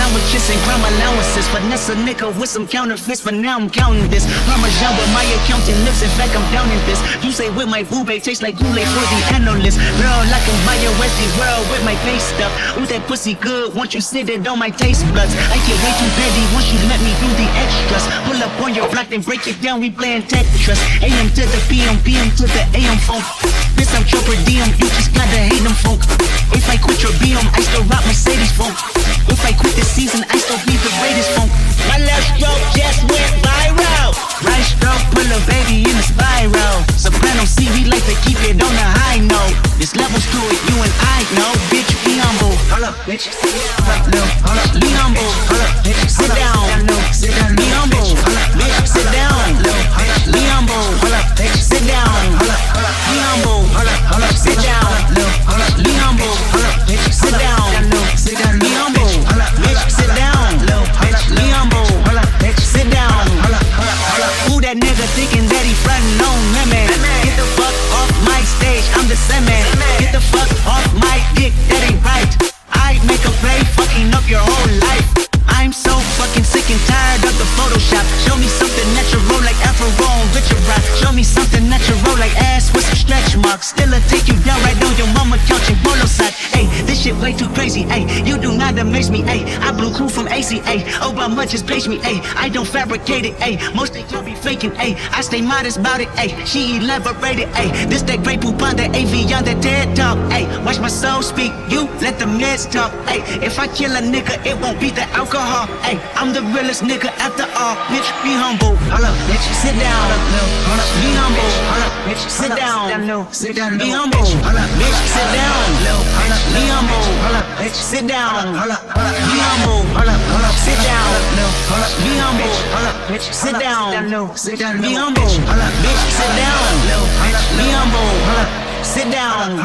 sandwiches and crime allowances. Finesse a nigga with some counterfeits, but now I'm counting this. Parmesan with my accountant lips, in fact I'm down in this. You say with my boo babe tastes like Kool-Aid for the analyst. Girl, I can buy your Westie world with my face stuff. Ooh, that pussy good, once you sit it on my taste buds. I get way too petty once you let me do the extras. Pull up on your block and break it down, we playing Tetris. AM to the PM, PM to the AM phone. Piss out your per diem, you just gotta hate them folk. If I quit your BM, I still rock Mercedes phone. If I quit this season, I still be the greatest phone. My left stroke just went viral. Right stroke, pull a baby in a spiral. Soprano C, we like to keep it on the high note. There's levels to it, you and I know. Bitch, be humble. Hold up, bitch. Hold up, be humble. Hold up, bitch. Sit down. Be humble. Bitch, sit down. Be humble. Hold up, bitch. Sit down. Be humble. Sit down. Be humble. Bitch, sit down. Be humble. Bitch, sit down. Be humble. Bitch, sit down. Who that nigga thinking that he frontin' on me, man? Get the fuck off my stage, I'm the same man. Get the fuck off my dick, that ain't right. I make a play, fucking up your whole life. I'm so fucking sick and tired of the Photoshop. Show me something natural like Afro and Richard Rock. Show me something natural like ass with some stretch marks. Still I take you down right on your mama couch in polo sock. Ayy, this shit way too crazy, ayy. You do not amaze me, ayy. I blew cool from ACA. Obama just page me, ayy. I don't fabricate it, ayy. Most of y'all be faking, ayy. I stay modest about it, ayy. She elaborated, ayy. This that great poop on the AV on the TED Talk, ayy. Watch my soul speak, you let the meds talk, ayy. If I kill a nigga, it won't be the alcohol. Hey, I'm the realest nigga after all. Bitch, be humble. Hold up, bitch, sit down. Be humble. Bitch, sit down. Be humble. Bitch, sit down. Be humble. Bitch, sit down. Be humble. Sit down. Be humble. Bitch, sit down. Be humble. Bitch, sit down. Be humble. Sit down.